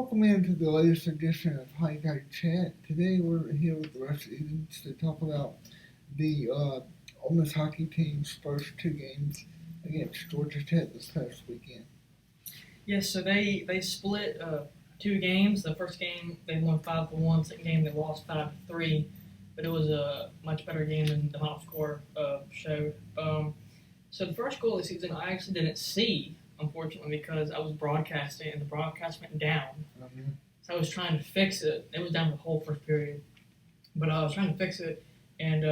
Welcome into the latest edition of High Tide Chat. Today we're here with the rest of the students to talk about the Ole Miss hockey team's first two games against Georgia Tech this past weekend. Yes, so they split two games. The first game they won 5-1. Second game they lost 5-3, but it was a much better game than the final score showed. So the first goal of the season I actually didn't see, unfortunately, because I was broadcasting and the broadcast went down. Mm-hmm. So I was trying to fix it. It was down the whole first period, but I was trying to fix it. And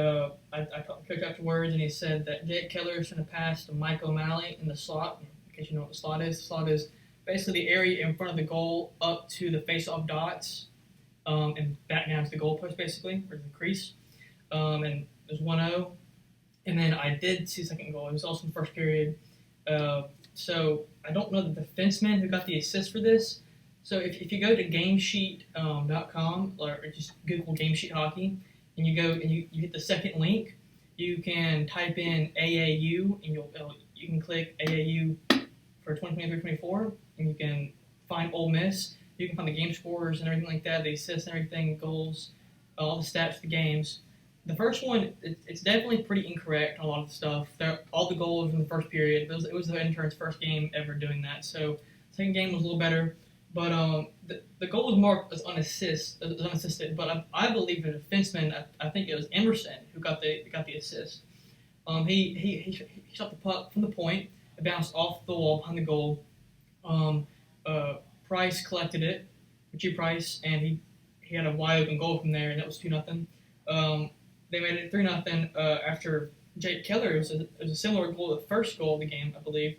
I talked to the coach afterwards, and he said that Jake Keller should have passed to Mike O'Malley in the slot. In case you know what the slot is basically the area in front of the goal up to the face-off dots and back down to the goalpost, basically, or the crease. And there's 1-0. And then I did see the second goal. It was also in the first period. So I don't know the defenseman who got the assist for this. So if you go to gamesheet.com or just Google Gamesheet Hockey, and you go and you hit the second link, you can type in AAU, and you can click AAU for 2023-24, and you can find Ole Miss. You can find the game scores and everything like that, the assists and everything, goals, all the stats for the games. The first one, it's definitely pretty incorrect on a lot of the stuff. All the goals in the first period. It was the intern's first game ever doing that. So the second game was a little better, but the goal was marked as unassisted. But I believe the defenseman, I think it was Emerson who got the assist. He shot the puck from the point. It bounced off the wall behind the goal. Price collected it, Richie Price, and he had a wide open goal from there, and that was 2-0. They made it 3-0 after Jake Keller. It was a similar goal to the first goal of the game, I believe.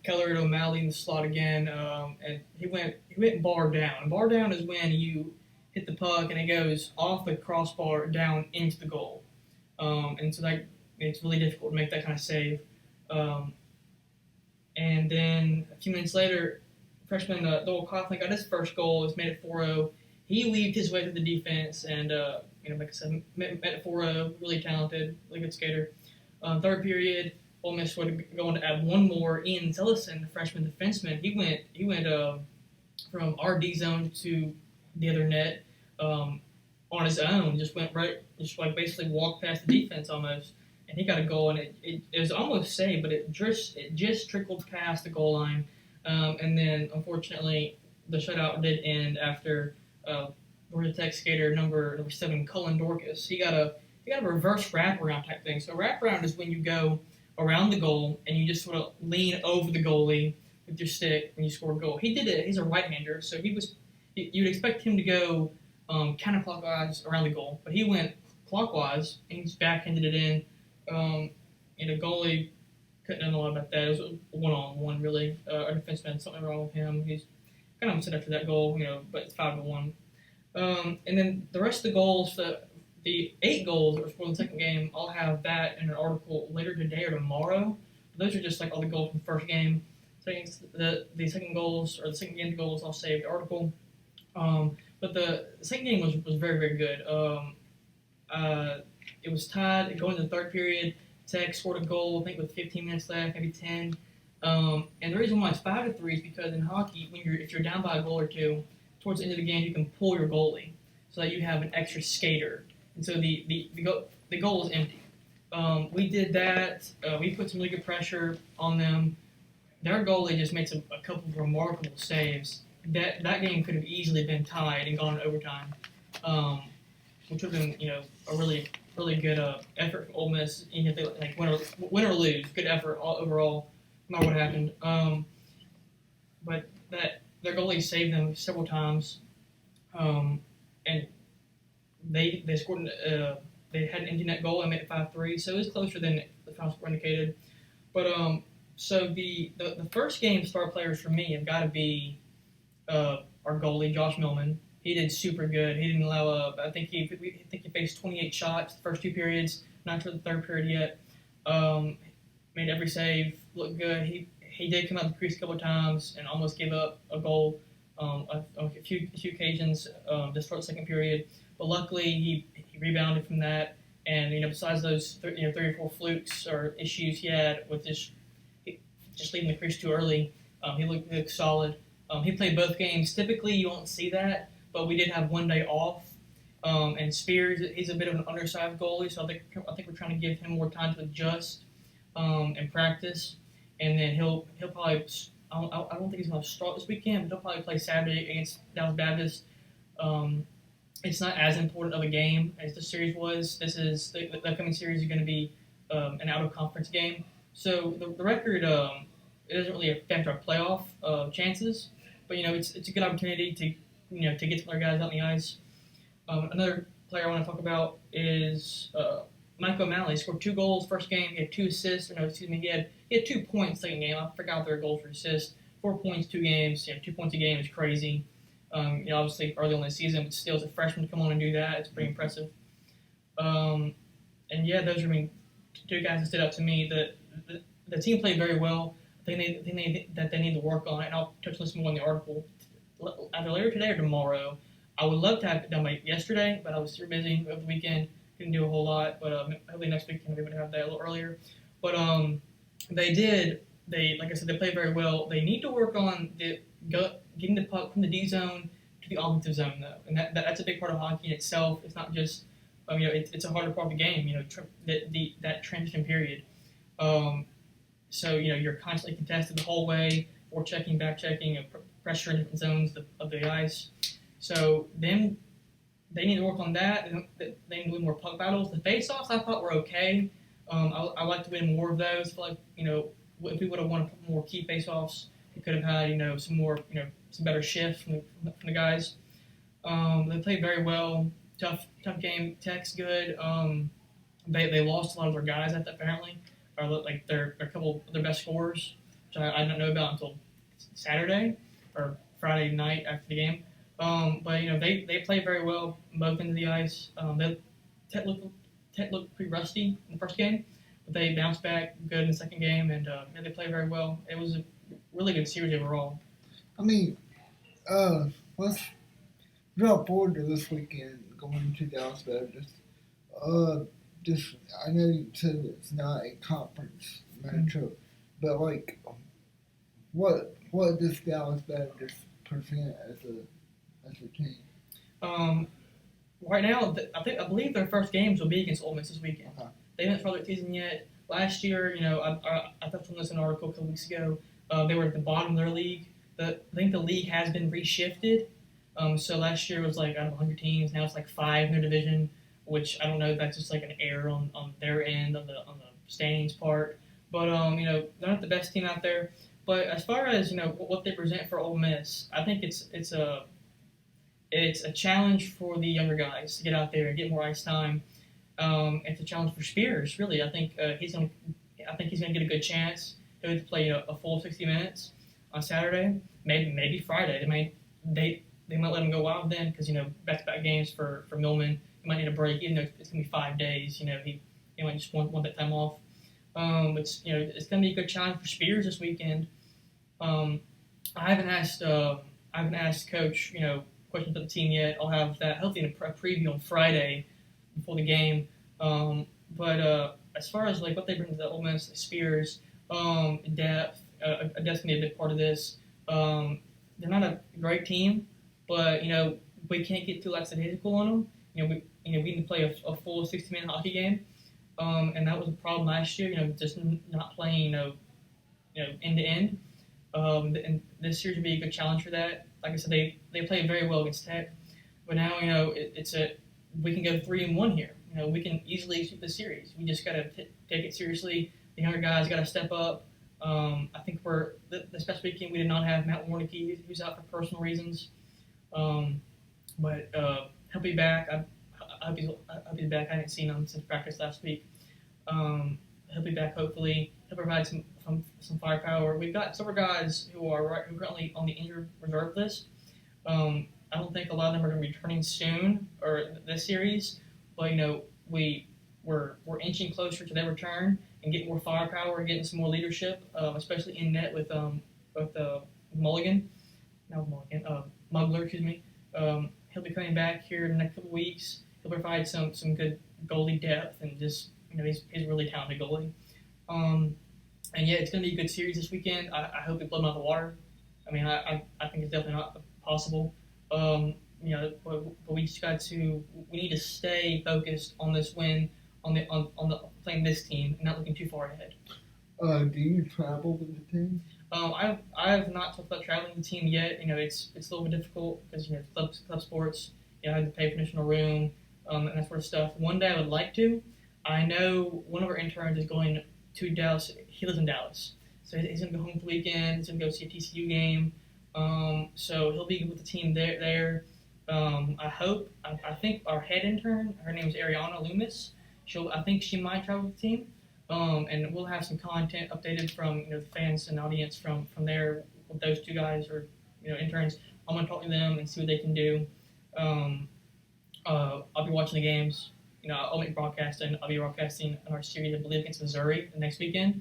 Keller and O'Malley in the slot again, and he went bar down. And bar down is when you hit the puck and it goes off the crossbar down into the goal. And so it's really difficult to make that kind of save. And then a few minutes later, freshman Noel Coughlin got his first goal. It's made it 4-0. He weaved his way through the defense and, like I said, made it 4-0. Really talented, really good skater. Third period, Ole Miss would go on to add one more. Ian Zellison, the freshman defenseman, he went from our D zone to the other net on his own. Just went right, just like basically walked past the defense almost. And he got a goal, and it was almost saved, but it just trickled past the goal line. And then, unfortunately, the shutout did end after Georgia Tech skater number 7, Cullen Dorcas. He got a reverse wraparound type thing. So wraparound is when you go around the goal and you just sort of lean over the goalie with your stick when you score a goal. He did it. He's a right-hander, so you'd expect him to go counterclockwise around the goal, but he went clockwise and he's backhanded it in. And the goalie couldn't have done a lot about that. It was a one-on-one, really. Our defenseman, something wrong with him. He's kind of upset after that goal, but it's 5-1. And then the rest of the goals, the 8 goals that were scored in the second game, I'll have that in an article later today or tomorrow. Those are just like all the goals from the first game. The second goals, or the second game goals, I'll save the article. But the second game was very, very good. It was tied going to the third period. Tech scored a goal, I think, with 15 minutes left, maybe 10. And the reason why it's 5-3 is because in hockey, if you're down by a goal or two, towards the end of the game, you can pull your goalie so that you have an extra skater. And so the goal is empty. We did that. We put some really good pressure on them. Their goalie just made a couple of remarkable saves. That game could have easily been tied and gone to overtime, which would have been a really good effort for Ole Miss. Even if they win or lose, good effort overall, no matter what happened. But their goalie saved them several times, and they scored. They had an empty net goal and made it 5-3, so it was closer than the final score indicated. But so the first game star players for me have got to be our goalie Josh Millman. He did super good. He didn't allow up. I think he faced 28 shots the first 2 periods. Not sure the third period yet. Made every save. Looked good. He did come out the crease a couple of times and almost gave up a goal on a few occasions to start the second period. But luckily he rebounded from that. And besides those 3 or 4 flukes or issues he had with just leaving the crease too early, he looked solid. He played both games. Typically, you won't see that, but we did have one day off. And Spears, he's a bit of an undersized goalie, so I think we're trying to give him more time to adjust and practice. And then he'll probably I don't think he's going to start this weekend, but he'll probably play Saturday against Dallas Baptist. Um, it's not as important of a game as the series was. This is the upcoming series is going to be an out of conference game, so the record it doesn't really affect our playoff chances. But it's a good opportunity to to get some other guys out on the ice. Another player I want to talk about is Mike O'Malley. He scored 2 goals first game. He had 2 assists. Or no, excuse me. He had 2 points second game. I forgot their goals for assists. 4 points, 2 games. 2 points a game is crazy. Obviously early on in the season, but still as a freshman to come on and do that, it's pretty impressive. And yeah, those are 2 guys that stood out to me. The team played very well. I think they need to work on it, and I'll touch on this more in the article either later today or tomorrow. I would love to have it done by yesterday, but I was super busy over the weekend. Couldn't do a whole lot, but hopefully next week maybe we would have that a little earlier. But they did. Like I said, they played very well. They need to work on getting the puck from the D zone to the offensive zone, though, and that's a big part of hockey in itself. It's not just it's a harder part of the game. That transition period. So you're constantly contested the whole way, forechecking, back checking, pressure in different zones of the ice. So then they need to work on that. They need to win more puck battles. The face-offs I thought were okay. I like to win more of those. I feel like if we would have won a couple more key face-offs, we could have had some more some better shifts from the guys. They played very well. Tough game. Tech's good. They lost a lot of their guys apparently, or like their couple of their best scorers, which I didn't know about until Saturday or Friday night after the game. But they played very well both ends of the ice. Tech looked pretty rusty in the first game, but they bounced back good in the second game, and they played very well. It was a really good series overall. I mean, let's drop forward to this weekend going to Dallas Baptist. I know you said it's not a conference matchup, but like, what does Dallas Baptist present as a team? Right now, I believe their first games will be against Ole Miss this weekend. Okay. They haven't started the season yet. Last year, I touched on this in an article a couple weeks ago. They were at the bottom of their league. I think the league has been reshifted. So last year was like out of 100 teams. Now it's like 5 in their division, which I don't know if that's just like an error on their end on the standings part. But they're not the best team out there. But as far as what they present for Ole Miss, I think it's a challenge for the younger guys to get out there and get more ice time. It's a challenge for Spears, really. I think he's gonna get a good chance to play a full 60 minutes on Saturday, maybe Friday. They might let him go wild then because back-to-back games for Millman. He might need a break, even though it's gonna be 5 days. He might just want that time off. It's gonna be a good challenge for Spears this weekend. I haven't asked Coach questions about the team yet. I'll have that hopefully in a preview on Friday before the game. But as far as like what they bring to the Ole Miss, Spears, depth, depth's gonna be a big part of this. They're not a great team, but we can't get too lackadaisical on them. We need to play a full 60-minute hockey game, and that was a problem last year. Just not playing end to end. And this series would be a good challenge for that. Like I said, they played very well against Tech, but now we can go 3-1 here. We can easily sweep the series. We just got to take it seriously. The younger guys got to step up. I think this past weekend we did not have Matt Warnicki, who's out for personal reasons, but he'll be back. I hope he's back. I haven't seen him since practice last week. He'll be back hopefully. He'll provide some firepower. We've got several guys who are currently on the injured reserve list. I don't think a lot of them are going to be returning soon or this series, but we're inching closer to their return and getting more firepower and getting some more leadership, especially in net with Mulligan, not Mulligan, Mugler, excuse me. He'll be coming back here in the next couple weeks. He'll provide some good goalie depth and just he's a really talented goalie. And yeah, it's going to be a good series this weekend. I hope we blow them out of the water. I mean, I think it's definitely not possible. But we just got to we need to stay focused on this win on the playing this team and not looking too far ahead. Do you travel with the team? I've not talked about traveling the team yet. It's a little bit difficult because club sports. I have to pay for additional room and that sort of stuff. One day I would like to. I know one of our interns is going to Dallas. He lives in Dallas, so he's gonna go home for the weekend. He's gonna go see a TCU game. So he'll be with the team there. I hope. I think our head intern, her name is Ariana Loomis. I think she might travel with the team. And we'll have some content updated from the fans and audience from there with those two guys or interns. I'm gonna talk to them and see what they can do. Um, I'll be watching the games. I'll make broadcasting. I'll be broadcasting in our series, I believe, against Missouri the next weekend.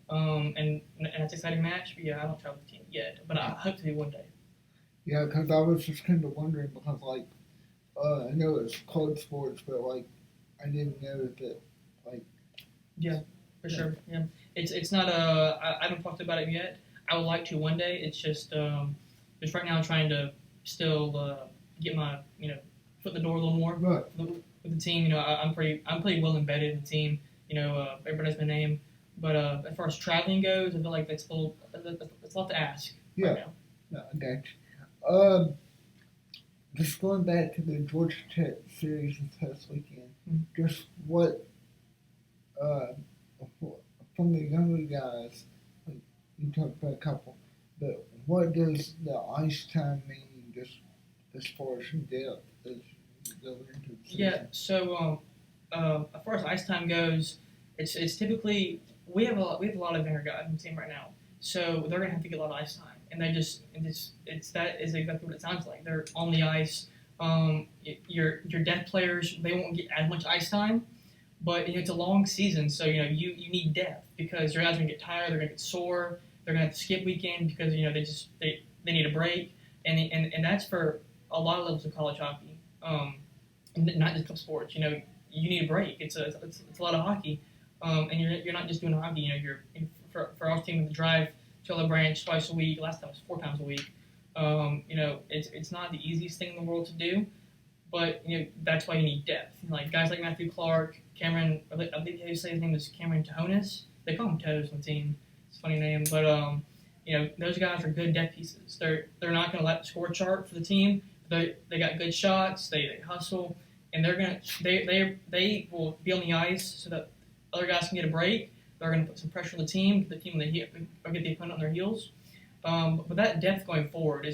And it's an exciting match. But yeah, I don't travel with the team yet, but I hope to do one day. Yeah, because I was just kind of wondering because I know it's club sports, but I didn't know that like Yeah, for yeah. sure. Yeah, it's not I haven't talked about it yet. I would like to one day. It's just right now I'm trying to still get my foot in the door a little more Right. with the team. I'm pretty well embedded in the team. Everybody knows my name. But as far as traveling goes, I feel like that's a lot to ask Yeah. right now. No, I got you. Just going back to the Georgia Tech series this past weekend, Mhm. just what uh, from the younger guys, like you talked about a couple, but what does the ice time mean just as far as depth as you go into the season? Yeah. So as far as ice time goes, it's typically we have a lot of younger guys on the team right now, so they're gonna have to get a lot of ice time, and it's that is exactly what it sounds like. They're on the ice. Your depth players they won't get as much ice time, but it's a long season, so you need depth because your guys are gonna get tired, they're gonna get sore, they're gonna have to skip weekend because they need a break, and that's for a lot of levels of college hockey, and not just club sports. You need a break. It's a lot of hockey, and you're not just doing hockey. For our team to drive to Other Branch twice a week. Last time it was 4 times a week. It's not the easiest thing in the world to do, but that's why you need depth. Like guys like Matthew Clark, Cameron. I think they say his name is Cameron Tohonis. They call him Toes on the team. It's a funny name, but those guys are good depth pieces. They're not going to let the score chart for the team. They got good shots. They hustle, and they will be on the ice so that other guys can get a break. They're going to put some pressure on the team, or get the opponent on their heels. But that depth going forward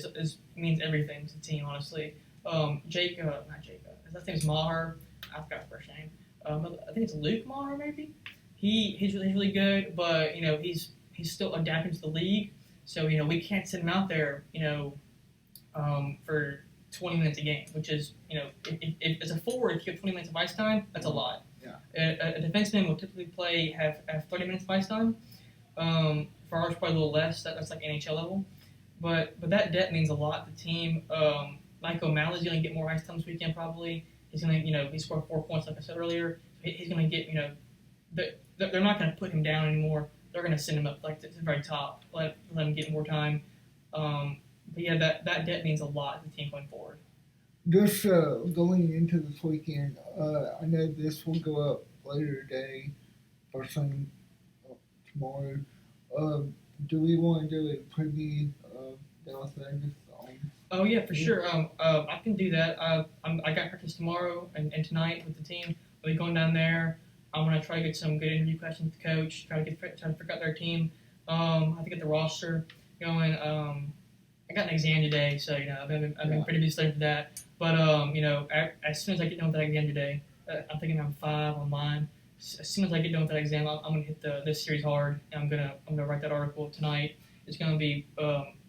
means everything to the team, honestly. Not Jake. His last name is Maher. I forgot his first name. I think it's Luke Maher, maybe. He's really good, but he's still adapting to the league. So we can't send him out there, for 20 minutes a game, which is if as a forward, if you have 20 minutes of ice time, that's a lot. Yeah. A defenseman will typically have 30 minutes of ice time. For ours, probably a little less. That's like NHL level. But that depth means a lot to the team. Mike O'Malley's going to get more ice time this weekend probably. He's going to he scored 4 points like I said earlier. He's going to get they're not going to put him down anymore. They're going to send him up like to the very top, let him get more time. But yeah, that depth means a lot to the team going forward. Just going into this weekend, I know this will go up later today, first thing tomorrow. Do we want to do a preview of Dallas Vegas? Oh yeah, for sure. I can do that. I got practice tomorrow and tonight with the team. I'll be going down there. I'm gonna try to get some good interview questions with the coach. Try to figure out their team. I have to get the roster going. I got an exam today, so I've been pretty busy studying for that. But as soon as I get done with that exam today, I'm thinking I'm 5 online. As soon as I get done with that exam, I'm gonna hit this series hard. And I'm gonna write that article tonight. It's gonna be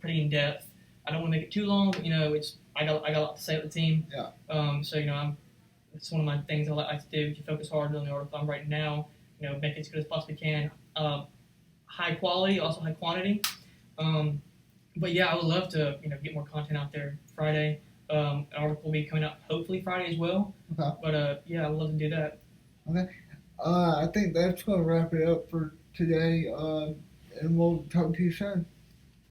pretty in depth. I don't want to make it too long, but I got a lot to say with the team. Yeah. So it's one of my things I like to do. To focus hard on the article I'm writing now. Make it as good as possibly can. High quality, also high quantity. But yeah, I would love to get more content out there Friday. An article will be coming out hopefully Friday as well. Okay. But yeah, I would love to do that. Okay. I think that's going to wrap it up for today, and we'll talk to you soon.